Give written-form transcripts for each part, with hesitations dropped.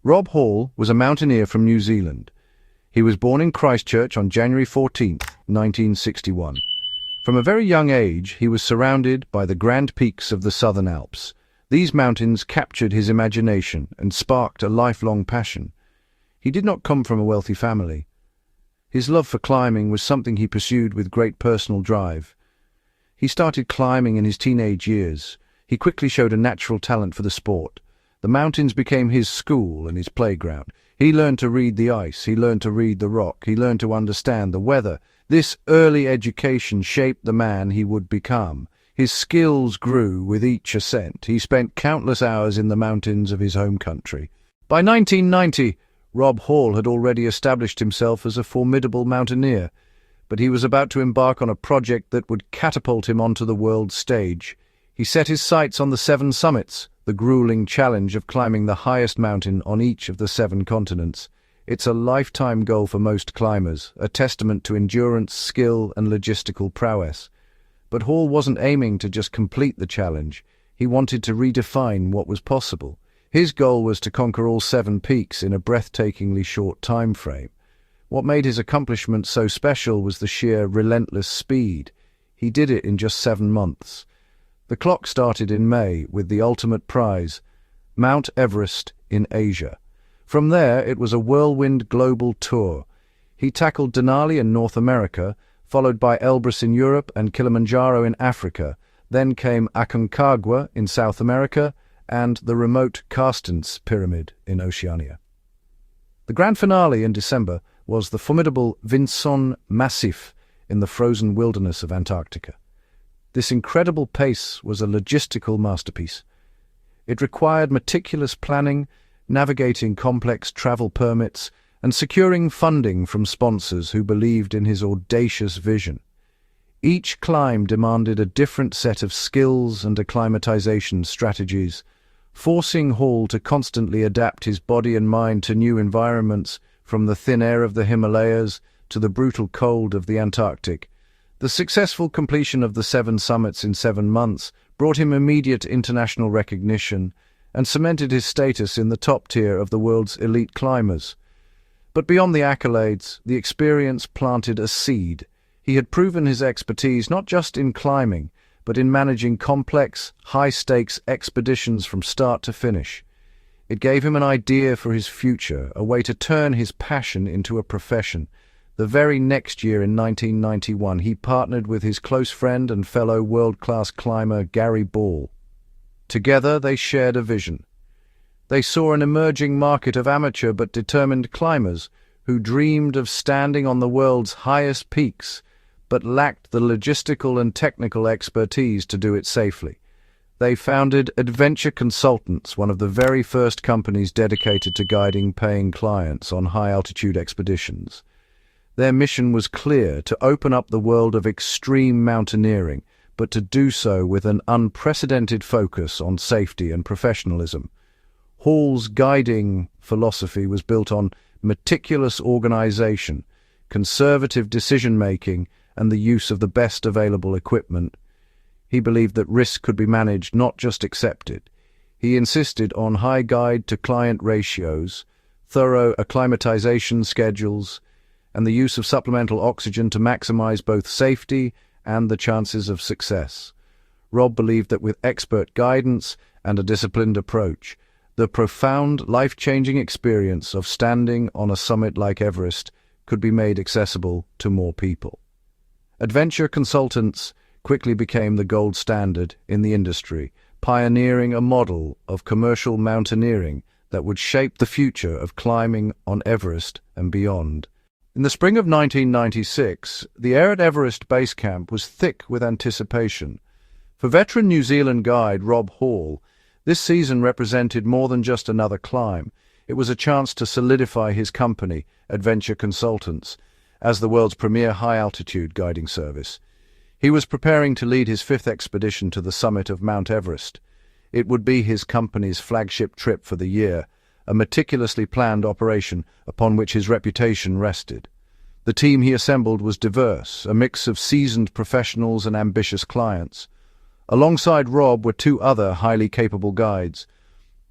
Rob Hall was a mountaineer from New Zealand. He was born in Christchurch on January 14, 1961. From a very young age, he was surrounded by the grand peaks of the Southern Alps. These mountains captured his imagination and sparked a lifelong passion. He did not come from a wealthy family. His love for climbing was something he pursued with great personal drive. He started climbing in his teenage years. He quickly showed a natural talent for the sport. The mountains became his school and his playground. He learned to read the ice, he learned to read the rock, he learned to understand the weather. This early education shaped the man he would become. His skills grew with each ascent. He spent countless hours in the mountains of his home country. By 1990, Rob Hall had already established himself as a formidable mountaineer, but he was about to embark on a project that would catapult him onto the world stage. He set his sights on the 7 summits, the grueling challenge of climbing the highest mountain on each of the 7 continents. It's a lifetime goal for most climbers, a testament to endurance, skill, and logistical prowess. But Hall wasn't aiming to just complete the challenge. He wanted to redefine what was possible. His goal was to conquer all 7 peaks in a breathtakingly short time frame. What made his accomplishment so special was the sheer relentless speed. He did it in just 7 months. The clock started in May with the ultimate prize, Mount Everest in Asia. From there, it was a whirlwind global tour. He tackled Denali in North America, followed by Elbrus in Europe and Kilimanjaro in Africa. Then came Aconcagua in South America and the remote Carstens Pyramid in Oceania. The grand finale in December was the formidable Vinson Massif in the frozen wilderness of Antarctica. This incredible pace was a logistical masterpiece. It required meticulous planning, navigating complex travel permits, and securing funding from sponsors who believed in his audacious vision. Each climb demanded a different set of skills and acclimatization strategies, forcing Hall to constantly adapt his body and mind to new environments, from the thin air of the Himalayas to the brutal cold of the Antarctic. The successful completion of the 7 summits in 7 months brought him immediate international recognition and cemented his status in the top tier of the world's elite climbers. But beyond the accolades, the experience planted a seed. He had proven his expertise not just in climbing, but in managing complex, high-stakes expeditions from start to finish. It gave him an idea for his future, a way to turn his passion into a profession. The very next year, in 1991, he partnered with his close friend and fellow world-class climber Gary Ball. Together, they shared a vision. They saw an emerging market of amateur but determined climbers who dreamed of standing on the world's highest peaks, but lacked the logistical and technical expertise to do it safely. They founded Adventure Consultants, one of the very first companies dedicated to guiding paying clients on high-altitude expeditions. Their mission was clear: to open up the world of extreme mountaineering, but to do so with an unprecedented focus on safety and professionalism. Hall's guiding philosophy was built on meticulous organization, conservative decision-making, and the use of the best available equipment. He believed that risk could be managed, not just accepted. He insisted on high guide-to-client ratios, thorough acclimatization schedules, and the use of supplemental oxygen to maximize both safety and the chances of success. Rob believed that with expert guidance and a disciplined approach, the profound, life-changing experience of standing on a summit like Everest could be made accessible to more people. Adventure Consultants quickly became the gold standard in the industry, pioneering a model of commercial mountaineering that would shape the future of climbing on Everest and beyond. In the spring of 1996, the air at Everest Base Camp was thick with anticipation. For veteran New Zealand guide Rob Hall, this season represented more than just another climb. It was a chance to solidify his company, Adventure Consultants, as the world's premier high-altitude guiding service. He was preparing to lead his 5th expedition to the summit of Mount Everest. It would be his company's flagship trip for the year, a meticulously planned operation upon which his reputation rested. The team he assembled was diverse, a mix of seasoned professionals and ambitious clients. Alongside Rob were 2 other highly capable guides,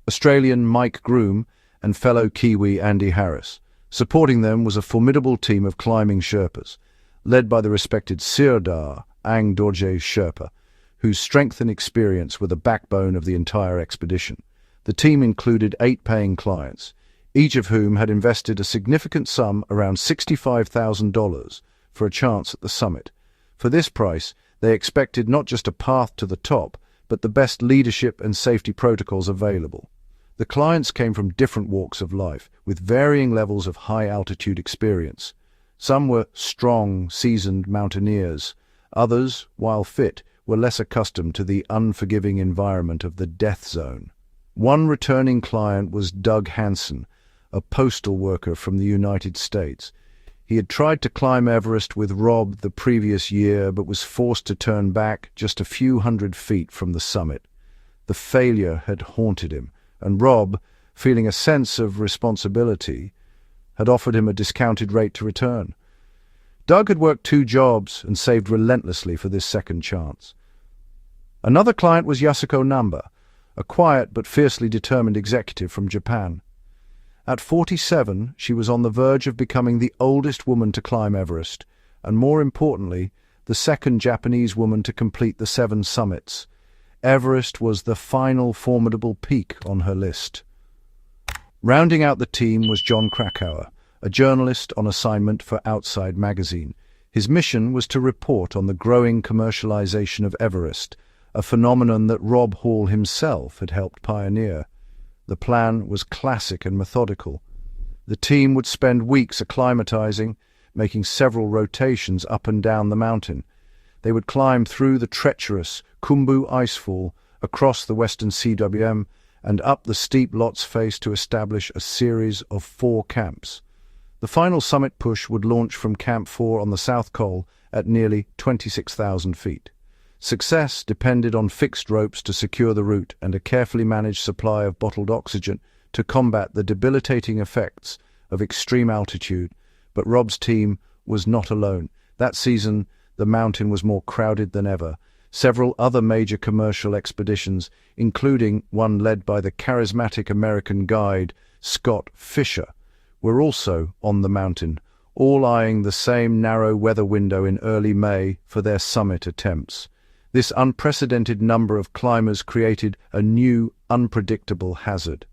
Australian Mike Groom and fellow Kiwi Andy Harris. Supporting them was a formidable team of climbing Sherpas, led by the respected Sirdar Ang Dorje Sherpa, whose strength and experience were the backbone of the entire expedition. The team included 8 paying clients, each of whom had invested a significant sum, around $65,000, for a chance at the summit. For this price, they expected not just a path to the top, but the best leadership and safety protocols available. The clients came from different walks of life, with varying levels of high-altitude experience. Some were strong, seasoned mountaineers. Others, while fit, were less accustomed to the unforgiving environment of the death zone. One returning client was Doug Hansen, a postal worker from the United States. He had tried to climb Everest with Rob the previous year, but was forced to turn back just a few hundred feet from the summit. The failure had haunted him, and Rob, feeling a sense of responsibility, had offered him a discounted rate to return. Doug had worked 2 jobs and saved relentlessly for this second chance. Another client was Yasuko Namba, a quiet but fiercely determined executive from Japan. At 47, she was on the verge of becoming the oldest woman to climb Everest, and more importantly, the second Japanese woman to complete the 7 summits. Everest was the final formidable peak on her list. Rounding out the team was John Krakauer, a journalist on assignment for Outside magazine. His mission was to report on the growing commercialization of Everest, a phenomenon that Rob Hall himself had helped pioneer. The plan was classic and methodical. The team would spend weeks acclimatizing, making several rotations up and down the mountain. They would climb through the treacherous Khumbu icefall, across the western CWM, and up the steep Lot's Face to establish a series of 4 camps. The final summit push would launch from Camp 4 on the South Col at nearly 26,000 feet. Success depended on fixed ropes to secure the route and a carefully managed supply of bottled oxygen to combat the debilitating effects of extreme altitude. But Rob's team was not alone. That season, the mountain was more crowded than ever. Several other major commercial expeditions, including one led by the charismatic American guide Scott Fisher, were also on the mountain, all eyeing the same narrow weather window in early May for their summit attempts. This unprecedented number of climbers created a new, unpredictable hazard.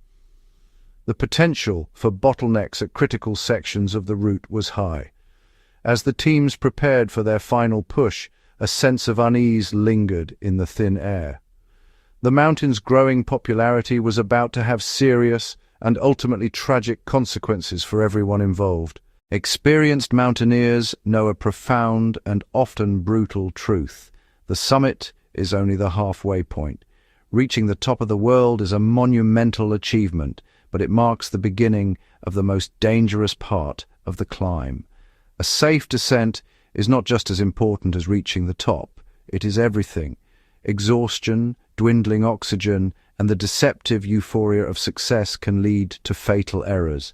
The potential for bottlenecks at critical sections of the route was high. As the teams prepared for their final push, a sense of unease lingered in the thin air. The mountain's growing popularity was about to have serious and ultimately tragic consequences for everyone involved. Experienced mountaineers know a profound and often brutal truth. The summit is only the halfway point. Reaching the top of the world is a monumental achievement, but it marks the beginning of the most dangerous part of the climb. A safe descent is not just as important as reaching the top. It is everything. Exhaustion, dwindling oxygen, and the deceptive euphoria of success can lead to fatal errors.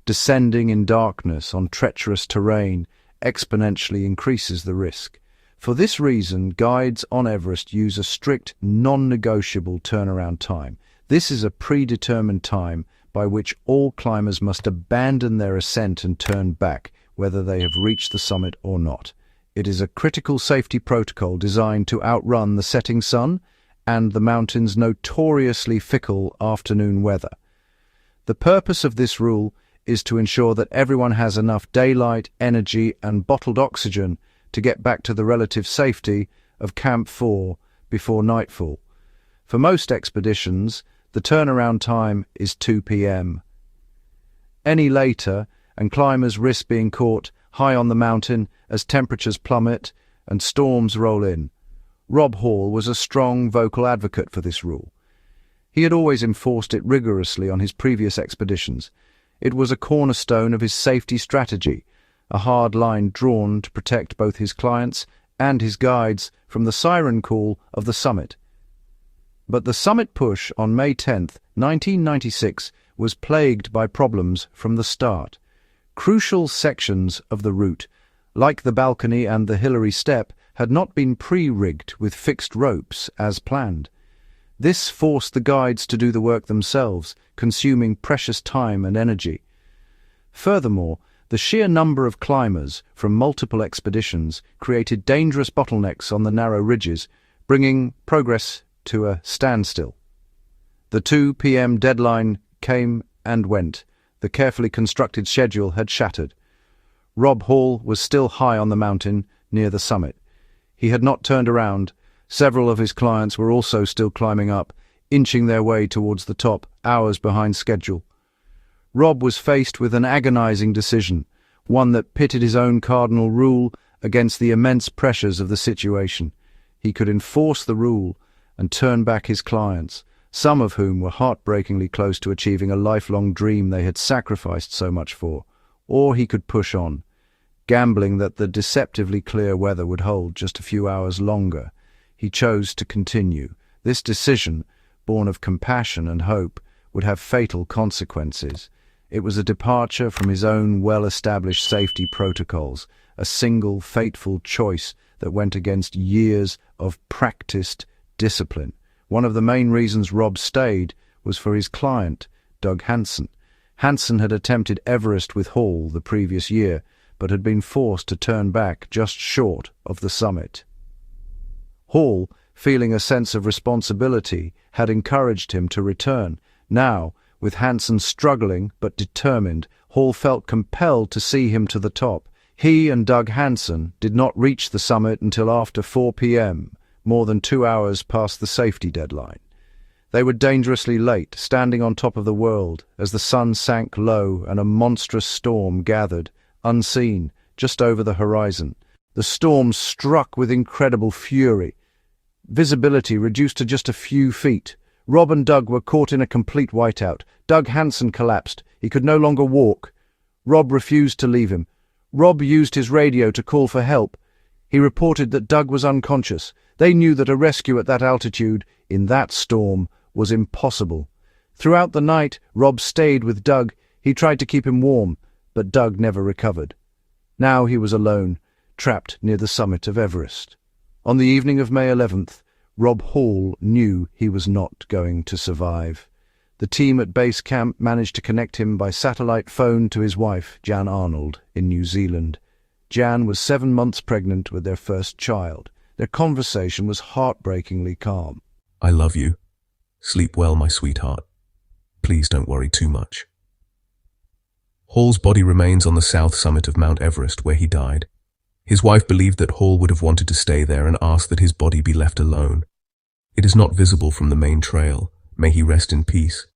Descending in darkness on treacherous terrain exponentially increases the risk. For this reason, guides on Everest use a strict, non-negotiable turnaround time. This is a predetermined time by which all climbers must abandon their ascent and turn back, whether they have reached the summit or not. It is a critical safety protocol designed to outrun the setting sun and the mountain's notoriously fickle afternoon weather. The purpose of this rule is to ensure that everyone has enough daylight, energy, and bottled oxygen to get back to the relative safety of Camp 4 before nightfall. For most expeditions, the turnaround time is 2 p.m. Any later, and climbers risk being caught high on the mountain as temperatures plummet and storms roll in. Rob Hall was a strong vocal advocate for this rule. He had always enforced it rigorously on his previous expeditions. It was a cornerstone of his safety strategy, a hard line drawn to protect both his clients and his guides from the siren call of the summit. But the summit push on May 10, 1996, was plagued by problems from the start. Crucial sections of the route, like the balcony and the Hillary Step, had not been pre-rigged with fixed ropes as planned. This forced the guides to do the work themselves, consuming precious time and energy. Furthermore, the sheer number of climbers from multiple expeditions created dangerous bottlenecks on the narrow ridges, bringing progress to a standstill. The 2 p.m. deadline came and went. The carefully constructed schedule had shattered. Rob Hall was still high on the mountain, near the summit. He had not turned around. Several of his clients were also still climbing up, inching their way towards the top, hours behind schedule. Rob was faced with an agonizing decision, one that pitted his own cardinal rule against the immense pressures of the situation. He could enforce the rule and turn back his clients, some of whom were heartbreakingly close to achieving a lifelong dream they had sacrificed so much for, or he could push on, gambling that the deceptively clear weather would hold just a few hours longer. He chose to continue. This decision, born of compassion and hope, would have fatal consequences. It was a departure from his own well-established safety protocols, a single fateful choice that went against years of practiced discipline. One of the main reasons Rob stayed was for his client, Doug Hansen. Hansen had attempted Everest with Hall the previous year, but had been forced to turn back just short of the summit. Hall, feeling a sense of responsibility, had encouraged him to return. Now, with Hansen struggling but determined, Hall felt compelled to see him to the top. He and Doug Hansen did not reach the summit until after 4 p.m., more than 2 hours past the safety deadline. They were dangerously late, standing on top of the world, as the sun sank low and a monstrous storm gathered, unseen, just over the horizon. The storm struck with incredible fury. Visibility reduced to just a few feet. Rob and Doug were caught in a complete whiteout. Doug Hansen collapsed. He could no longer walk. Rob refused to leave him. Rob used his radio to call for help. He reported that Doug was unconscious. They knew that a rescue at that altitude, in that storm, was impossible. Throughout the night, Rob stayed with Doug. He tried to keep him warm, but Doug never recovered. Now he was alone, trapped near the summit of Everest. On the evening of May 11th, Rob Hall knew he was not going to survive. The team at base camp managed to connect him by satellite phone to his wife, Jan Arnold, in New Zealand. Jan was 7 months pregnant with their first child. Their conversation was heartbreakingly calm. I love you. Sleep well, my sweetheart. Please don't worry too much. Hall's body remains on the south summit of Mount Everest, where he died. His wife believed that Hall would have wanted to stay there and asked that his body be left alone. It is not visible from the main trail. May he rest in peace.